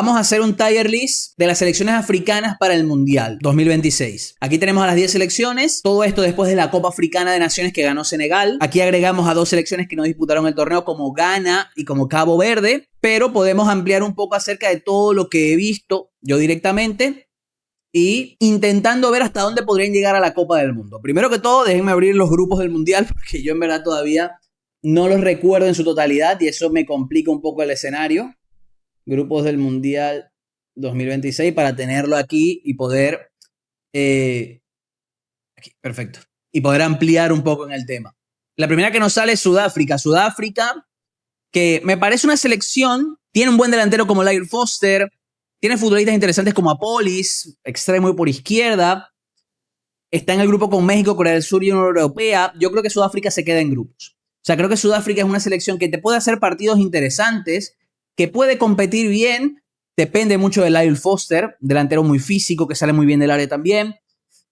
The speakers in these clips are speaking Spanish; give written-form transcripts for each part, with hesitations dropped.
Vamos a hacer un tier list de las selecciones africanas para el Mundial 2026. Aquí tenemos a las 10 selecciones. Todo esto después de la Copa Africana de Naciones que ganó Senegal. Aquí agregamos a 2 selecciones que no disputaron el torneo como Ghana y como Cabo Verde. Pero podemos ampliar un poco acerca de todo lo que he visto yo directamente y intentando ver hasta dónde podrían llegar a la Copa del Mundo. Primero que todo, déjenme abrir los grupos del Mundial porque yo en verdad todavía no los recuerdo en su totalidad y eso me complica un poco el escenario. Grupos del Mundial 2026 para tenerlo aquí y poder aquí, perfecto, y poder ampliar un poco en el tema. La primera que nos sale es Sudáfrica. Sudáfrica, que me parece una selección, tiene un buen delantero como Lyle Foster, tiene futbolistas interesantes como Apolis, extremo y por izquierda, está en el grupo con México, Corea del Sur y Unión Europea. Yo creo que Sudáfrica se queda en grupos. O sea, creo que Sudáfrica es una selección que te puede hacer partidos interesantes, que puede competir bien, depende mucho de Lyle Foster, delantero muy físico, que sale muy bien del área también,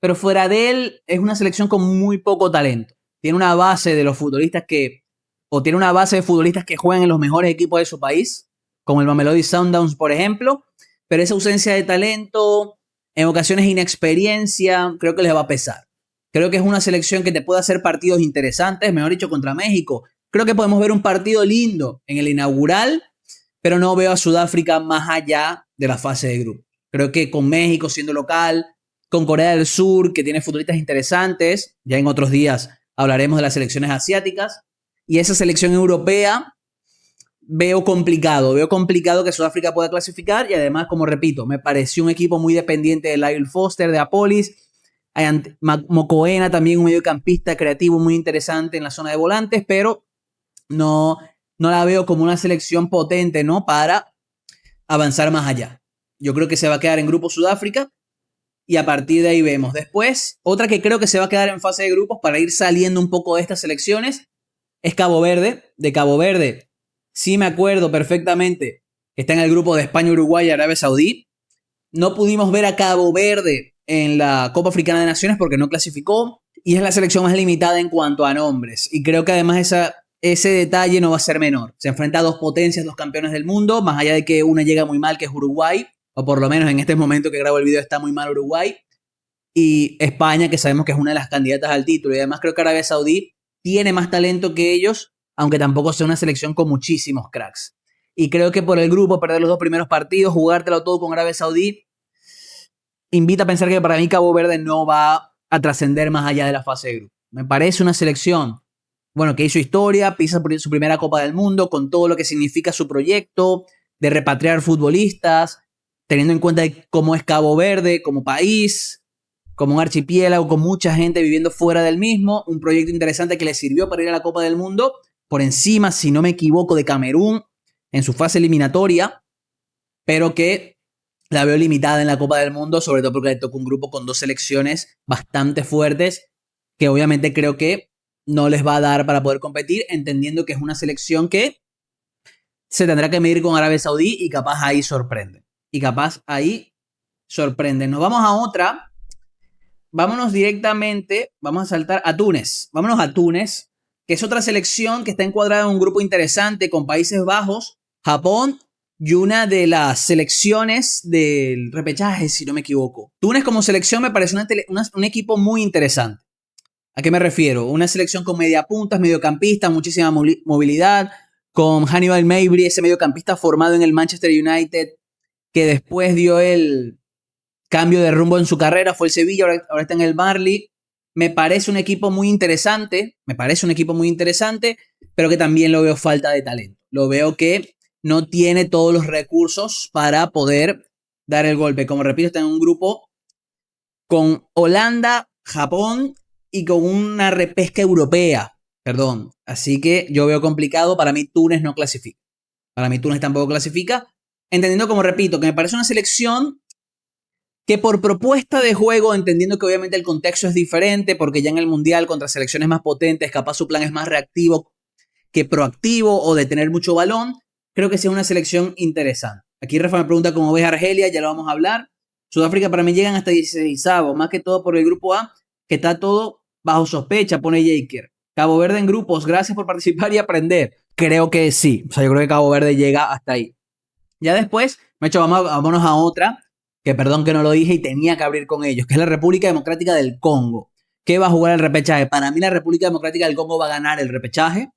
pero fuera de él es una selección con muy poco talento. Tiene una base de los futbolistas tiene una base de futbolistas que juegan en los mejores equipos de su país, como el Mamelodi Sundowns, por ejemplo, pero esa ausencia de talento, en ocasiones inexperiencia, creo que les va a pesar. Creo que es una selección que te puede hacer partidos interesantes, mejor dicho, contra México. Creo que podemos ver un partido lindo en el inaugural, pero no veo a Sudáfrica más allá de la fase de grupo. Creo que con México siendo local, con Corea del Sur, que tiene futbolistas interesantes, ya en otros días hablaremos de las selecciones asiáticas, y esa selección europea veo complicado que Sudáfrica pueda clasificar, y además, como repito, me pareció un equipo muy dependiente de Lyle Foster, de Apolis, Mokoena también un mediocampista creativo muy interesante en la zona de volantes, pero no la veo como una selección potente, ¿no? Para avanzar más allá. Yo creo que se va a quedar en grupo Sudáfrica y a partir de ahí vemos. Después, otra que creo que se va a quedar en fase de grupos para ir saliendo un poco de estas selecciones es Cabo Verde. De Cabo Verde, sí me acuerdo perfectamente que está en el grupo de España, Uruguay y Arabia Saudí. No pudimos ver a Cabo Verde en la Copa Africana de Naciones porque no clasificó y es la selección más limitada en cuanto a nombres. Y creo que además ese detalle no va a ser menor. Se enfrenta a 2 potencias, 2 campeones del mundo, más allá de que una llega muy mal, que es Uruguay, o por lo menos en este momento que grabo el video está muy mal Uruguay, y España, que sabemos que es una de las candidatas al título, y además creo que Arabia Saudí tiene más talento que ellos, aunque tampoco sea una selección con muchísimos cracks. Y creo que por el grupo, perder los 2 primeros partidos, jugártelo todo con Arabia Saudí, invita a pensar que para mí Cabo Verde no va a trascender más allá de la fase de grupo. Me parece una selección que hizo historia, pisa por su primera Copa del Mundo, con todo lo que significa su proyecto de repatriar futbolistas, teniendo en cuenta cómo es Cabo Verde como país, como un archipiélago con mucha gente viviendo fuera del mismo, un proyecto interesante que le sirvió para ir a la Copa del Mundo, por encima, si no me equivoco, de Camerún en su fase eliminatoria, pero que la veo limitada en la Copa del Mundo, sobre todo porque le tocó un grupo con 2 selecciones bastante fuertes, que obviamente creo que no les va a dar para poder competir, entendiendo que es una selección que se tendrá que medir con Arabia Saudí y capaz ahí sorprende. Nos vamos a otra. Vámonos directamente, vamos a saltar a Túnez. Vámonos a Túnez, que es otra selección que está encuadrada en un grupo interesante con Países Bajos, Japón y una de las selecciones del repechaje, si no me equivoco. Túnez como selección me parece un equipo muy interesante. ¿A qué me refiero? Una selección con mediapuntas, mediocampistas, muchísima movilidad, con Hannibal Mejbri, ese mediocampista formado en el Manchester United, que después dio el cambio de rumbo en su carrera, fue el Sevilla, ahora está en el Burnley. Me parece un equipo muy interesante, pero que también lo veo falta de talento. Lo veo que no tiene todos los recursos para poder dar el golpe. Como repito, está en un grupo con Holanda, Japón y con una repesca europea. Así que yo veo complicado. Para mí Túnez no clasifica. Para mí Túnez tampoco clasifica. Entendiendo, como repito, que me parece una selección que por propuesta de juego, entendiendo que obviamente el contexto es diferente, porque ya en el Mundial contra selecciones más potentes, capaz su plan es más reactivo que proactivo o de tener mucho balón, creo que sea una selección interesante. Aquí Rafa me pregunta cómo ves a Argelia, ya lo vamos a hablar. Sudáfrica para mí llegan hasta 16avos, más que todo por el grupo A, que está todo bajo sospecha, pone Jaker. Cabo Verde en grupos, gracias por participar y aprender. Creo que sí, yo creo que Cabo Verde llega hasta ahí. Ya después, me he hecho, vámonos a otra, que perdón que no lo dije y tenía que abrir con ellos, que es la República Democrática del Congo, que va a jugar el repechaje. Para mí la República Democrática del Congo va a ganar el repechaje,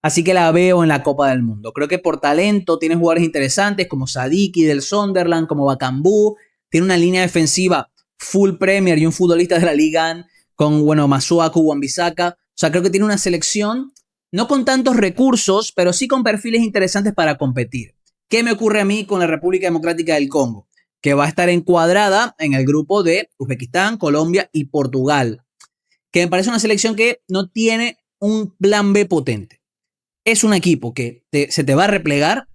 así que la veo en la Copa del Mundo. Creo que por talento tiene jugadores interesantes como Sadiki del Sunderland, como Bakambu, tiene una línea defensiva full Premier y un futbolista de la Liga con, bueno, Masuaku, Wan-Bissaka. O sea, creo que tiene una selección no con tantos recursos, pero sí con perfiles interesantes para competir. ¿Qué me ocurre a mí con la República Democrática del Congo? Que va a estar encuadrada en el grupo de Uzbekistán, Colombia y Portugal, que me parece una selección que no tiene un plan B potente. Es un equipo que se te va a replegar,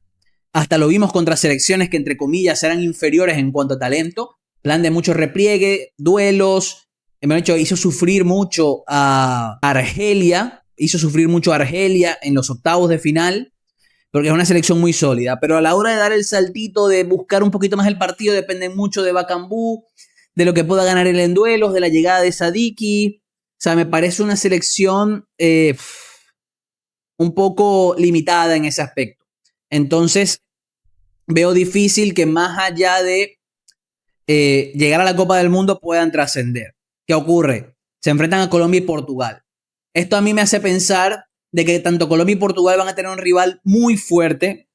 hasta lo vimos contra selecciones que entre comillas eran inferiores en cuanto a talento, plan de mucho repliegue, duelos, hizo sufrir mucho a Argelia, en los octavos de final, porque es una selección muy sólida, pero a la hora de dar el saltito, de buscar un poquito más el partido, depende mucho de Bakambu, de lo que pueda ganar él en duelos, de la llegada de Sadiki. O sea, me parece una selección un poco limitada en ese aspecto. Entonces, veo difícil que más allá de llegar a la Copa del Mundo puedan trascender. ¿Qué ocurre? Se enfrentan a Colombia y Portugal. Esto a mí me hace pensar de que tanto Colombia y Portugal van a tener un rival muy fuerte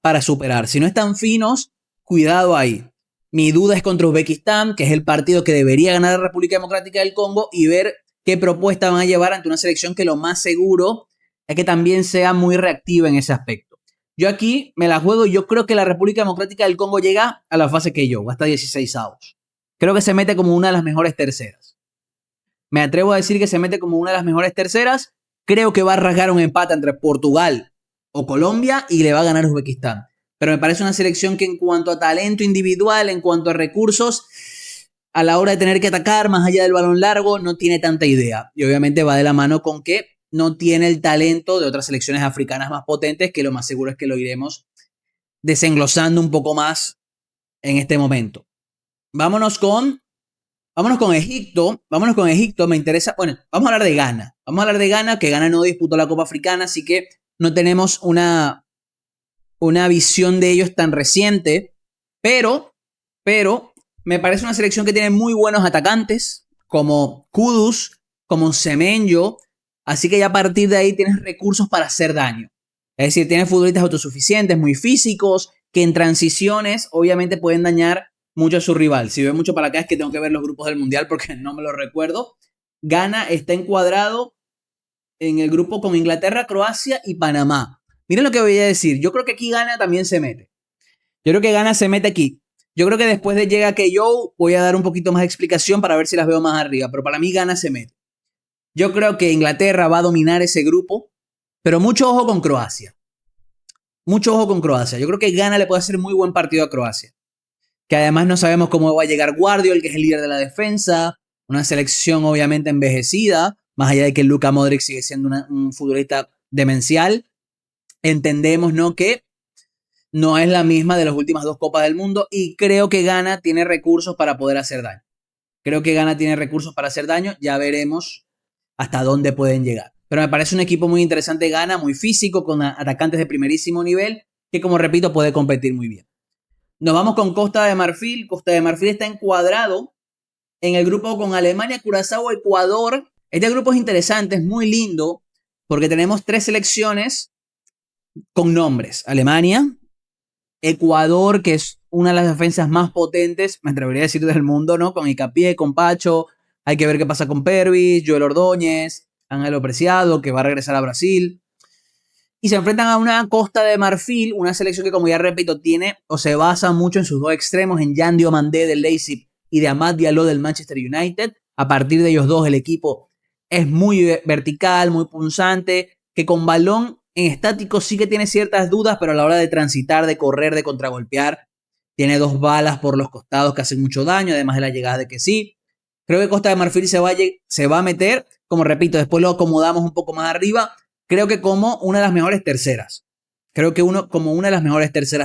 para superar. Si no están finos, cuidado ahí. Mi duda es contra Uzbekistán, que es el partido que debería ganar la República Democrática del Congo, y ver qué propuesta van a llevar ante una selección que lo más seguro es que también sea muy reactiva en ese aspecto. Yo aquí me la juego y yo creo que la República Democrática del Congo llega a la fase que yo, hasta 16avos. Creo que se mete como una de las mejores terceras. Me atrevo a decir que se mete como una de las mejores terceras. Creo que va a rasgar un empate entre Portugal o Colombia y le va a ganar Uzbekistán. Pero me parece una selección que en cuanto a talento individual, en cuanto a recursos, a la hora de tener que atacar más allá del balón largo, no tiene tanta idea. Y obviamente va de la mano con que no tiene el talento de otras selecciones africanas más potentes, que lo más seguro es que lo iremos desenglosando un poco más en este momento. Vámonos con Egipto. Me interesa. Bueno, vamos a hablar de Ghana. Que Ghana no disputó la Copa Africana, así que no tenemos una visión de ellos tan reciente. Pero me parece una selección que tiene muy buenos atacantes, como Kudus, como Semenyo. Así que ya a partir de ahí tienes recursos para hacer daño. Es decir, tienes futbolistas autosuficientes, muy físicos, que en transiciones obviamente pueden dañar mucho a su rival. Si veo mucho para acá es que tengo que ver los grupos del Mundial porque no me lo recuerdo. Ghana está encuadrado en el grupo con Inglaterra, Croacia y Panamá. Miren lo que voy a decir. Yo creo que aquí Ghana también se mete. Yo creo que Ghana se mete aquí. Yo creo que después de Llega que yo voy a dar un poquito más de explicación para ver si las veo más arriba. Pero para mí Ghana se mete. Yo creo que Inglaterra va a dominar ese grupo. Pero mucho ojo con Croacia. Yo creo que Ghana le puede hacer muy buen partido a Croacia. Que además no sabemos cómo va a llegar Guardiola, que es el líder de la defensa. Una selección obviamente envejecida. Más allá de que Luka Modric sigue siendo un futbolista demencial. Entendemos, ¿no?, que no es la misma de las últimas dos Copas del Mundo. Y creo que Ghana tiene recursos para poder hacer daño. Ya veremos hasta dónde pueden llegar. Pero me parece un equipo muy interesante Ghana, muy físico, con atacantes de primerísimo nivel, que como repito puede competir muy bien. Nos vamos con Costa de Marfil. Costa de Marfil está encuadrado en el grupo con Alemania, Curazao, Ecuador. Este grupo es interesante, es muy lindo, porque tenemos tres selecciones con nombres. Alemania, Ecuador, que es una de las defensas más potentes, me atrevería a decir, del mundo, ¿no? Con Hincapié, con Pacho. Hay que ver qué pasa con Pervis, Joel Ordóñez, Ángelo Preciado, que va a regresar a Brasil. Y se enfrentan a una Costa de Marfil, una selección que, como ya repito, tiene o se basa mucho en sus dos extremos, en Yan Diomandé del Leipzig y de Amad Diallo del Manchester United. A partir de ellos dos, el equipo es muy vertical, muy punzante, que con balón en estático sí que tiene ciertas dudas, pero a la hora de transitar, de correr, de contragolpear, tiene dos balas por los costados que hacen mucho daño, además de la llegada de que sí. Creo que Costa de Marfil se va a meter, como repito, después lo acomodamos un poco más arriba. Creo que como una de las mejores terceras.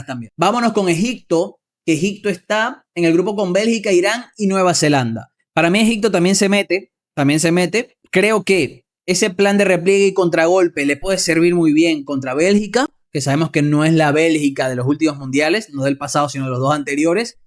También. Vámonos con Egipto, que Egipto está en el grupo con Bélgica, Irán y Nueva Zelanda. Para mí Egipto también se mete. Creo que ese plan de repliegue y contragolpe le puede servir muy bien contra Bélgica. que sabemos que no es la Bélgica de los últimos mundiales, no del pasado, sino de los dos anteriores.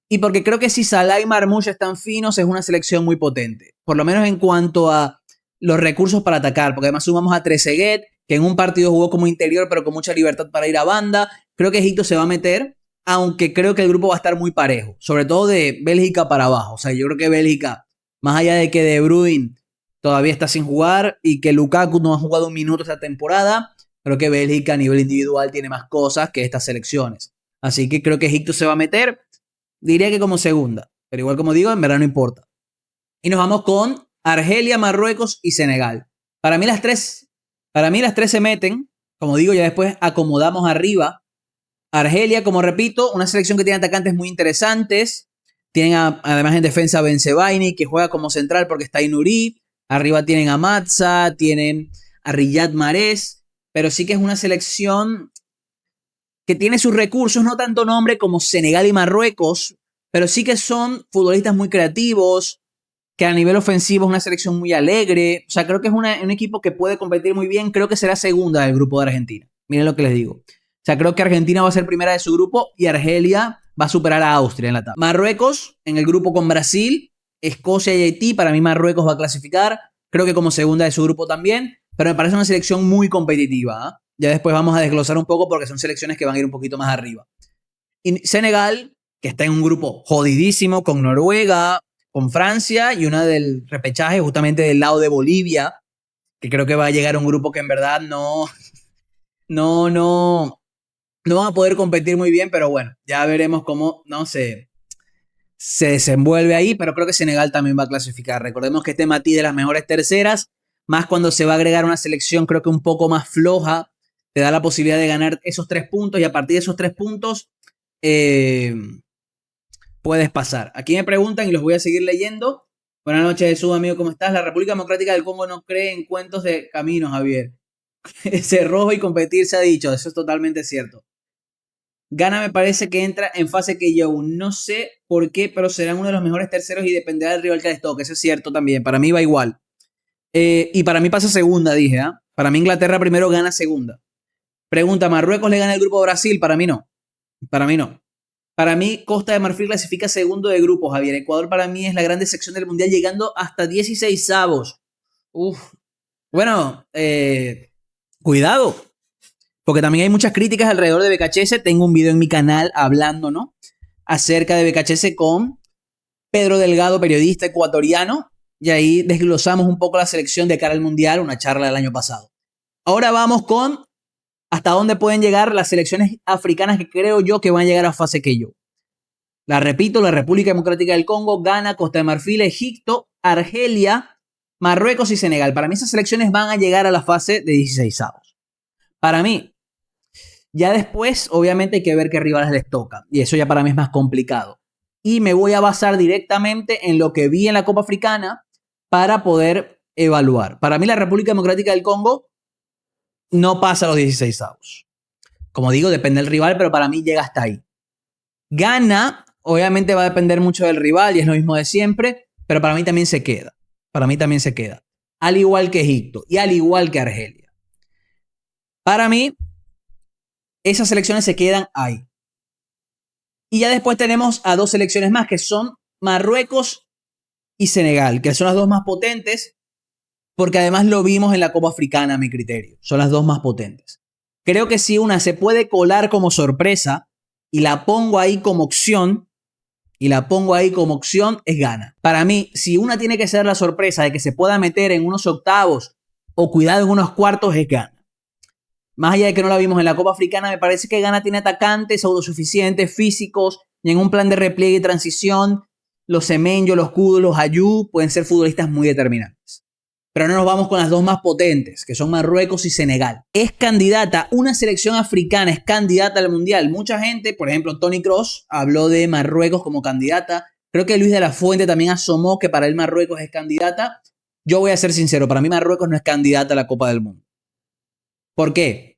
Y porque creo que si Salah y Marmoush están finos, es una selección muy potente. Por lo menos en cuanto a los recursos para atacar. Porque además sumamos a Trezeguet, que en un partido jugó como interior, pero con mucha libertad para ir a banda. Creo que Egipto se va a meter, aunque creo que el grupo va a estar muy parejo. Sobre todo de Bélgica para abajo. O sea, yo creo que Bélgica, más allá de que De Bruyne todavía está sin jugar y que Lukaku no ha jugado un minuto esta temporada, creo que Bélgica a nivel individual tiene más cosas que estas selecciones. Así que creo que Egipto se va a meter. Diría que como segunda, pero igual como digo, en verdad no importa. Y nos vamos con Argelia, Marruecos y Senegal. Para mí las tres se meten. Como digo, ya después acomodamos arriba. Argelia, como repito, una selección que tiene atacantes muy interesantes. Tienen además en defensa a Bensebaini, que juega como central porque está Inuri. Arriba tienen a Matza, tienen a Riyad Mahrez. Pero sí que es una selección que tiene sus recursos, no tanto nombre como Senegal y Marruecos, pero sí que son futbolistas muy creativos, que a nivel ofensivo es una selección muy alegre. O sea, creo que es un equipo que puede competir muy bien. Creo que será segunda del grupo de Argentina. Miren lo que les digo. O sea, creo que Argentina va a ser primera de su grupo y Argelia va a superar a Austria en la tabla. Marruecos en el grupo con Brasil, Escocia y Haití. Para mí Marruecos va a clasificar. Creo que como segunda de su grupo también. Pero me parece una selección muy competitiva, ¿eh? Ya después vamos a desglosar un poco porque son selecciones que van a ir un poquito más arriba. Y Senegal, que está en un grupo jodidísimo con Noruega, con Francia y una del repechaje justamente del lado de Bolivia, que creo que va a llegar a un grupo que en verdad no van a poder competir muy bien, pero bueno, ya veremos cómo se desenvuelve ahí, pero creo que Senegal también va a clasificar. Recordemos que este Mati de las mejores terceras, más cuando se va a agregar una selección creo que un poco más floja, te da la posibilidad de ganar esos 3 puntos y a partir de esos 3 puntos puedes pasar. Aquí me preguntan y los voy a seguir leyendo. Buenas noches, Jesús, amigo, ¿cómo estás? La República Democrática del Congo no cree en cuentos de caminos, Javier. Ser rojo y competir se ha dicho, eso es totalmente cierto. Ghana me parece que entra en fase que yo no sé por qué, pero serán uno de los mejores terceros y dependerá del rival que les toque. Eso es cierto también, para mí va igual. Y para mí pasa segunda, dije. Para mí Inglaterra primero gana segunda. Pregunta, ¿Marruecos le gana el grupo a Brasil? Para mí no. Para mí no. Para mí Costa de Marfil clasifica segundo de grupo, Javier. Ecuador para mí es la gran decepción del Mundial, llegando hasta 16avos. Uf. Bueno, cuidado. Porque también hay muchas críticas alrededor de BKHS. Tengo un video en mi canal hablando, ¿no?, acerca de BKHS con Pedro Delgado, periodista ecuatoriano. Y ahí desglosamos un poco la selección de cara al Mundial, una charla del año pasado. Ahora vamos con hasta dónde pueden llegar las selecciones africanas que creo yo que van a llegar a fase que yo. La repito, la República Democrática del Congo, Ghana, Costa de Marfil, Egipto, Argelia, Marruecos y Senegal. Para mí esas selecciones van a llegar a la fase de 16avos. Para mí, ya después obviamente hay que ver qué rivales les toca. Y eso ya para mí es más complicado. Y me voy a basar directamente en lo que vi en la Copa Africana para poder evaluar. Para mí la República Democrática del Congo no pasa a los 16avos. Como digo, depende del rival, pero para mí llega hasta ahí. Ghana, obviamente va a depender mucho del rival y es lo mismo de siempre, pero para mí también se queda. Para mí también se queda. Al igual que Egipto y al igual que Argelia. Para mí, esas selecciones se quedan ahí. Y ya después tenemos a 2 selecciones más que son Marruecos y Senegal, que son las 2 más potentes, porque además lo vimos en la Copa Africana a mi criterio. Son las 2 más potentes. Creo que si una se puede colar como sorpresa y la pongo ahí como opción, es Ghana. Para mí, si una tiene que ser la sorpresa de que se pueda meter en unos octavos o cuidado en unos cuartos, es Ghana. Más allá de que no la vimos en la Copa Africana, me parece que Ghana tiene atacantes autosuficientes, físicos, y en un plan de repliegue y transición, los Semenyo, los Kudu, los Ayew pueden ser futbolistas muy determinantes. Pero no nos vamos con las 2 más potentes, que son Marruecos y Senegal. Es candidata, una selección africana es candidata al Mundial. Mucha gente, por ejemplo, Tony Kroos habló de Marruecos como candidata. Creo que Luis de la Fuente también asomó que para él Marruecos es candidata. Yo voy a ser sincero, para mí Marruecos no es candidata a la Copa del Mundo. ¿Por qué?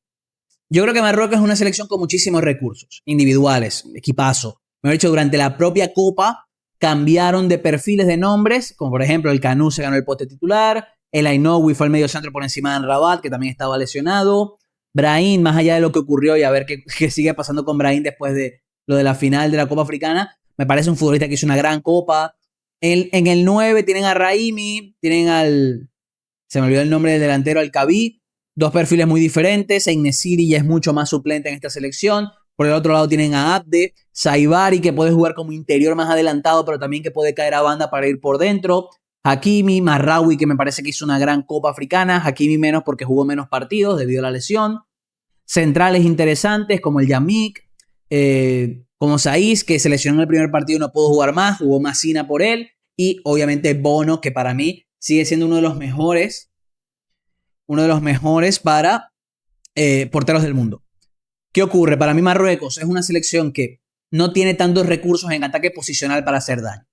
Yo creo que Marruecos es una selección con muchísimos recursos individuales, equipazo. Mejor dicho, durante la propia Copa cambiaron de perfiles de nombres, como por ejemplo el Kanú se ganó el poste titular, el Ainoui fue el medio centro por encima de Rabat, que también estaba lesionado. Brahim, más allá de lo que ocurrió y a ver qué sigue pasando con Brahim después de lo de la final de la Copa Africana, me parece un futbolista que hizo una gran copa. En el 9 tienen a Raimi, tienen se me olvidó el nombre del delantero, al Kabi, dos perfiles muy diferentes. En-Nesyri ya es mucho más suplente en esta selección. Por el otro lado tienen a Abde, Saibari, que puede jugar como interior más adelantado, pero también que puede caer a banda para ir por dentro. Hakimi, Marraoui, que me parece que hizo una gran Copa Africana. Hakimi menos porque jugó menos partidos debido a la lesión. Centrales interesantes como el Yamik, como Saiz, que se lesionó en el primer partido y no pudo jugar más, jugó Masina por él. Y obviamente Bono, que para mí sigue siendo uno de los mejores para porteros del mundo. ¿Qué ocurre? Para mí Marruecos es una selección que no tiene tantos recursos en ataque posicional para hacer daño.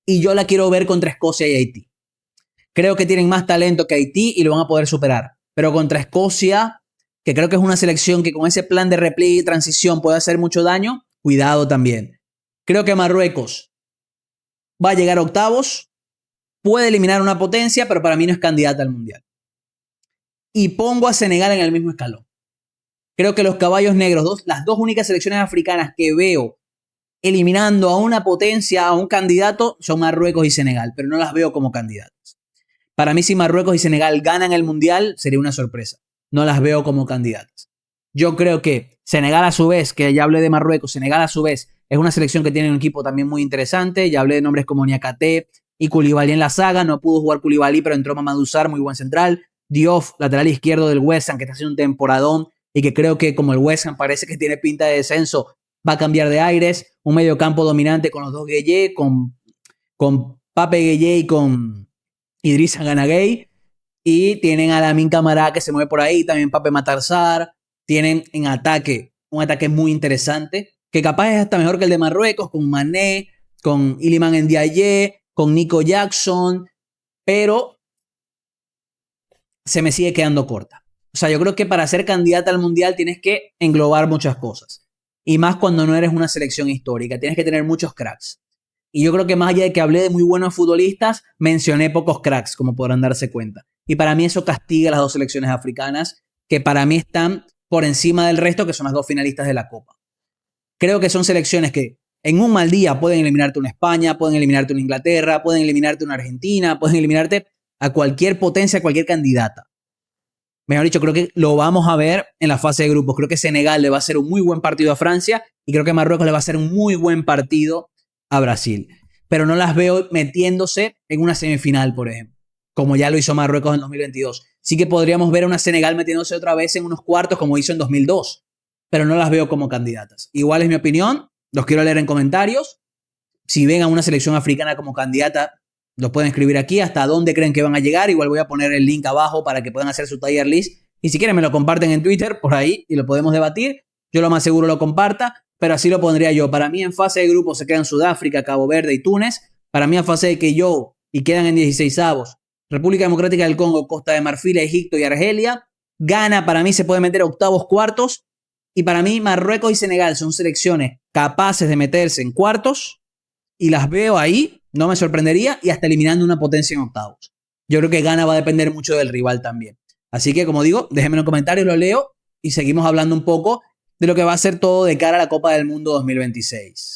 Y yo la quiero ver contra Escocia y Haití. Creo que tienen más talento que Haití y lo van a poder superar. Pero contra Escocia, que creo que es una selección que con ese plan de repliegue y transición puede hacer mucho daño, cuidado también. Creo que Marruecos va a llegar a octavos, puede eliminar una potencia, pero para mí no es candidata al Mundial. Y pongo a Senegal en el mismo escalón. Creo que los caballos negros, las dos únicas selecciones africanas que veo eliminando a una potencia, a un candidato, son Marruecos y Senegal, pero no las veo como candidatas. Para mí, si Marruecos y Senegal ganan el Mundial, sería una sorpresa. No las veo como candidatas. Yo creo que Senegal a su vez, que ya hablé de Marruecos, Senegal a su vez es una selección que tiene un equipo también muy interesante. Ya hablé de nombres como Niakate y Koulibaly en la saga. No pudo jugar Koulibaly, pero entró Mamadou Sarr, muy buen central. Diouf, lateral izquierdo del West Ham, que está haciendo un temporadón y que creo que como el West Ham parece que tiene pinta de descenso, va a cambiar de aires. Un mediocampo dominante con los dos Gueye, con Pape Gueye y con Idrissa Gana Gueye. Y tienen a Lamine Camara que se mueve por ahí, también Pape Matar Sarr. Tienen en ataque un ataque muy interesante, que capaz es hasta mejor que el de Marruecos, con Mané, con Iliman Ndiaye, con Nico Jackson, pero se me sigue quedando corta. O sea, yo creo que para ser candidata al Mundial tienes que englobar muchas cosas. Y más cuando no eres una selección histórica. Tienes que tener muchos cracks. Y yo creo que más allá de que hablé de muy buenos futbolistas, mencioné pocos cracks, como podrán darse cuenta. Y para mí eso castiga a las dos selecciones africanas, que para mí están por encima del resto, que son las dos finalistas de la Copa. Creo que son selecciones que en un mal día pueden eliminarte una España, pueden eliminarte una Inglaterra, pueden eliminarte una Argentina, pueden eliminarte a cualquier potencia, a cualquier candidata. Mejor dicho, creo que lo vamos a ver en la fase de grupos. Creo que Senegal le va a hacer un muy buen partido a Francia y creo que Marruecos le va a hacer un muy buen partido a Brasil. Pero no las veo metiéndose en una semifinal, por ejemplo, como ya lo hizo Marruecos en 2022. Sí que podríamos ver a una Senegal metiéndose otra vez en unos cuartos como hizo en 2002, pero no las veo como candidatas. Igual es mi opinión, los quiero leer en comentarios. Si ven a una selección africana como candidata, los pueden escribir aquí hasta dónde creen que van a llegar. Igual voy a poner el link abajo para que puedan hacer su tier list. Y si quieren me lo comparten en Twitter por ahí y lo podemos debatir. Yo lo más seguro lo comparta, pero así lo pondría yo. Para mí en fase de grupo se quedan Sudáfrica, Cabo Verde y Túnez. Para mí en fase de que yo y quedan en 16avos República Democrática del Congo, Costa de Marfil, Egipto y Argelia. Ghana para mí se puede meter a octavos, cuartos. Y para mí Marruecos y Senegal son selecciones capaces de meterse en cuartos. Y las veo ahí, no me sorprendería, y hasta eliminando una potencia en octavos. Yo creo que Ghana va a depender mucho del rival también. Así que, como digo, déjenme en los comentarios, lo leo y seguimos hablando un poco de lo que va a ser todo de cara a la Copa del Mundo 2026.